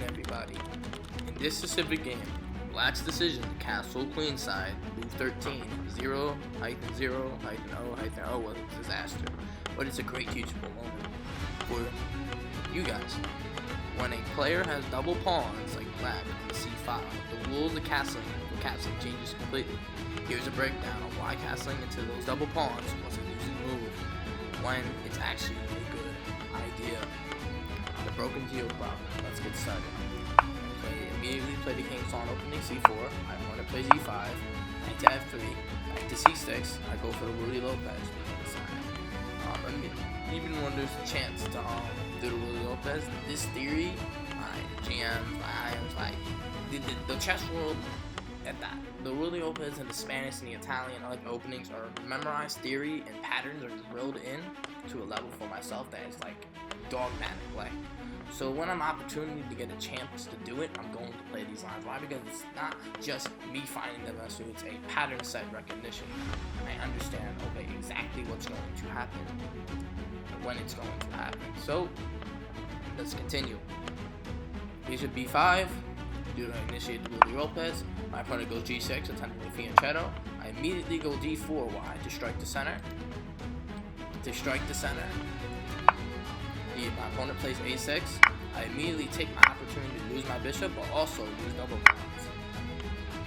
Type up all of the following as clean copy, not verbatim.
everybody. In this specific game, Black's decision to castle queenside, move 13, 0, height 0, height 0, height 0 was a disaster. But it's a great teachable moment for you guys. When a player has double pawns like Black in c5, the rules of castling changes completely. Here's a breakdown on why castling into those double pawns was a losing move when it's actually a good idea. The broken geo problem. Let's get started. Immediately play the king's pawn opening c4. I want to play z5. Knight to f3. Knight to c6. I go for the Ruy Lopez. Even when there's a chance to do the Ruy Lopez, this theory, GMs, the chess world, at that. The Ruy Lopez and the Spanish and the Italian openings are memorized theory and patterns are drilled in to a level for myself that is like dogmatic. So when I'm opportunity to get a chance to do it, I'm going to play these lines. Why? Because it's not just me finding them as it's a pattern set recognition. I understand, okay, exactly what's going to happen and when it's going to happen. So let's continue. Bishop b5. Do I initiate the Ruy Lopez? My opponent goes g6, attempting the fianchetto. I immediately go d4. Why? To strike the center. My opponent plays a6. I immediately take my opportunity to lose my bishop, but also lose double pawns.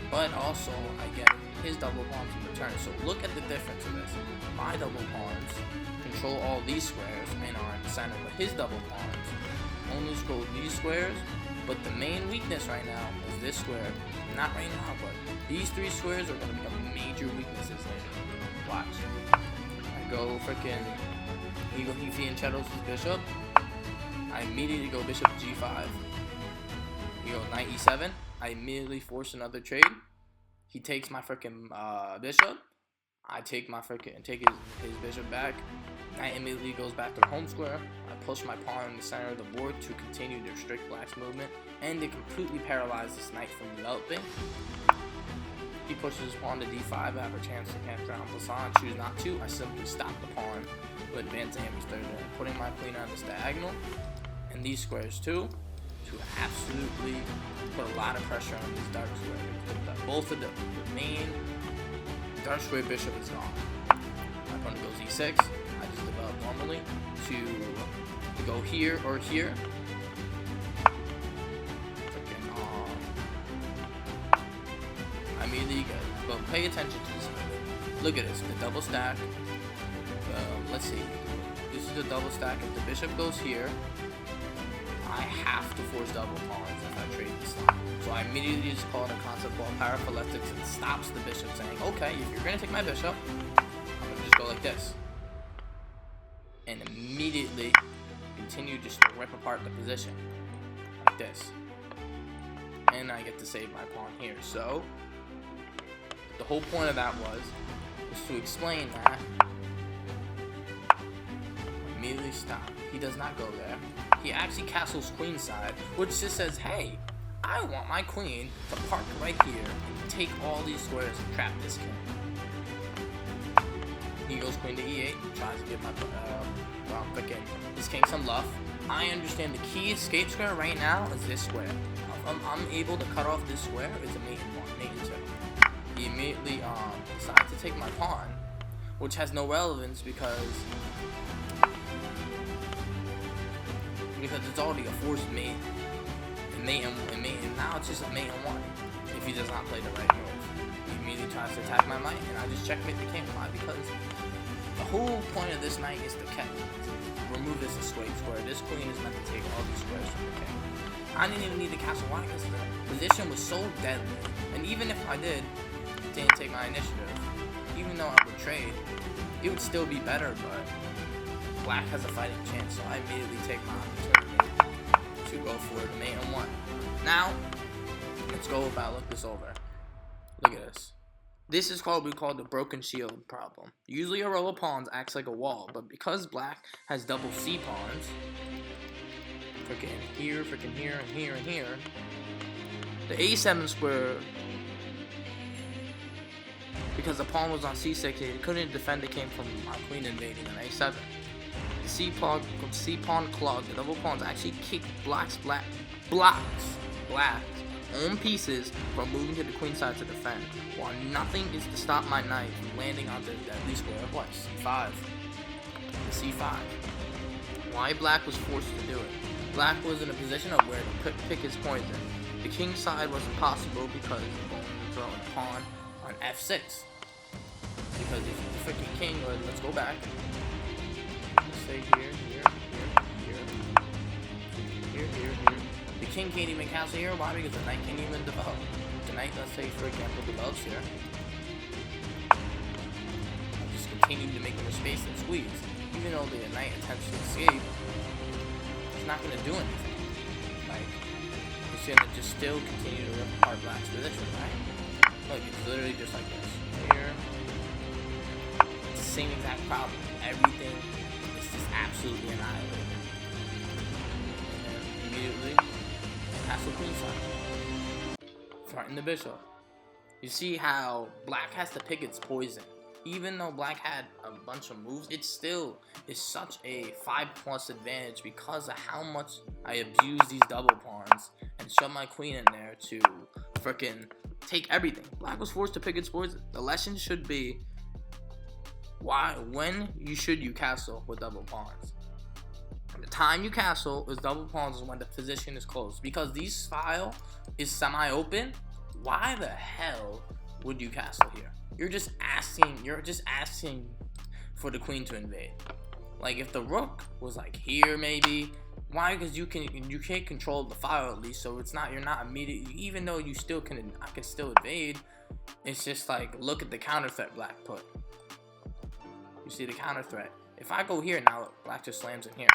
But also, I get his double pawns in return. So look at the difference in this. My double pawns control all these squares and are in the center, but his double pawns only control these squares. But the main weakness right now is this square. Not right now, but these three squares are going to become major weaknesses later. Watch. I go freaking... He fianchettos his bishop. I immediately go bishop g5. He goes knight e7. I immediately force another trade. He takes my freaking bishop. I take his bishop back. Knight immediately goes back to the home square. I push my pawn in the center of the board to continue to restrict Black's movement and to completely paralyze this knight from developing. He pushes his pawn to d5. I have a chance to capture on Bassan. Choose not to. I simply stop the pawn with advancing him third, putting my queen on this diagonal and these squares too, to absolutely put a lot of pressure on this dark square. Both of the main dark square bishop is gone. My opponent goes e6. I just develop normally to go here or here. I immediately go, but pay attention to this. Look at this, the double stack. Let's see. This is the double stack. If the bishop goes here, I have to force double pawns if I trade this line. So I immediately just call it a concept called paraphylactics and stops the bishop, saying, okay, if you're going to take my bishop, I'm going to just go like this. And immediately continue just to rip apart the position. Like this. And I get to save my pawn here. So the whole point of that was to explain that. Immediately stop. He does not go there. He actually castles queenside, which just says, hey, I want my queen to park right here and take all these squares and trap this king. He goes queen to e8, tries to give my this king some luff. I understand the key escape square right now is this square. I'm able to cut off this square. It's a mate and two. He immediately decides to take my pawn, which has no relevance because it's already a forced mate. And now it's just a mate and one if he does not play the right move. He immediately tries to attack my knight, and I just checkmate the king. Why? Because the whole point of this knight is to remove this escape square. This queen is meant to take all these squares from the king. I didn't even need to castle. Why? Because the position was so deadly. And even if I didn't take my initiative, even though I would trade, it would still be better, but Black has a fighting chance, so I immediately take my opportunity to go for the mate and one. Now, let's go look this over. Look at this. This is we call the broken shield problem. Usually a row of pawns acts like a wall, but because Black has double C pawns, freaking here, freaking here, and here, and here, the A7 square, because the pawn was on C6, it couldn't defend the king from my queen invading on A7. The C-pawn clog. The double pawns actually kick Black's own pieces from moving to the queen side to defend, while nothing is to stop my knight from landing onto the deadly square of what? C5. The C5. Why Black was forced to do it? Black was in a position of where to pick his poison. The king side wasn't possible because of throwing a pawn on F6. Because if the freaking king, let's go back. Let's say here. The king can't even castle here. Why? Because the knight can't even develop. The knight, let's say, for example, develops here. I'll just continue to make more space and squeeze. Even though the knight attempts to escape, it's not going to do anything. Like, it's going to just still continue to rip apart Black's position, right? Look, it's literally just like this. Here. It's the same exact problem. Everything is just absolutely annihilated. And then immediately, castle queen side. Threaten the bishop. You see how Black has to pick its poison. Even though Black had a bunch of moves, it still is such a 5+ advantage because of how much I abuse these double pawns and shove my queen in there to frickin' take everything. Black was forced to pick its poison. The lesson should be when you castle with double pawns. The time you castle is double pawns is when the position is closed. Because this file is semi-open, why the hell would you castle here? You're just asking for the queen to invade. Like if the rook was like here maybe, why? Because you can't control the file at least, so you're not immediately, even though you still I can still invade. It's just like, look at the counter threat Black put. You see the counter threat. If I go here now, Black just slams in here.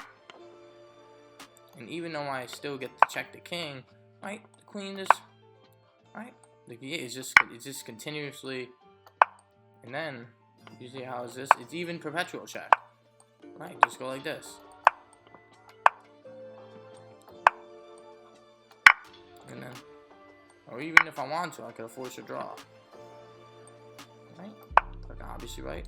And even though I still get to check the king, right? The queen just, right? It's just continuously, and then you see how is this? It's even perpetual check, right? Just go like this, and then, or even if I want to, I could force a draw, right? Like obviously, right?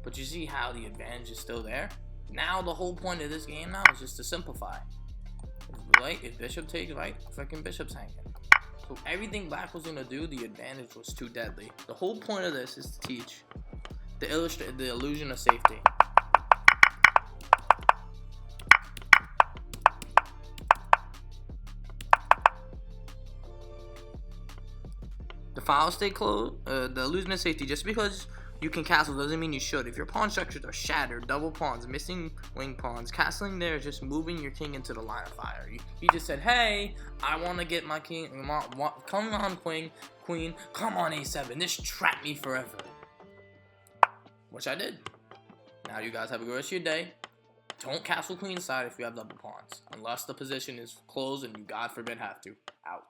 But you see how the advantage is still there. Now the whole point of this game now is just to simplify. If bishop takes, right, freaking bishop's hanging. So everything Black was gonna do, the advantage was too deadly. The whole point of this is to teach the illusion of safety. The files stay closed. The illusion of safety. Just because you can castle doesn't mean you should. If your pawn structures are shattered, double pawns, missing wing pawns, castling there is just moving your king into the line of fire. You just said, hey, I want to get my king, come on queen, come on a7, this trapped me forever. Which I did. Now you guys have a good rest of your day. Don't castle queen side if you have double pawns, unless the position is closed and you, God forbid, have to. Out.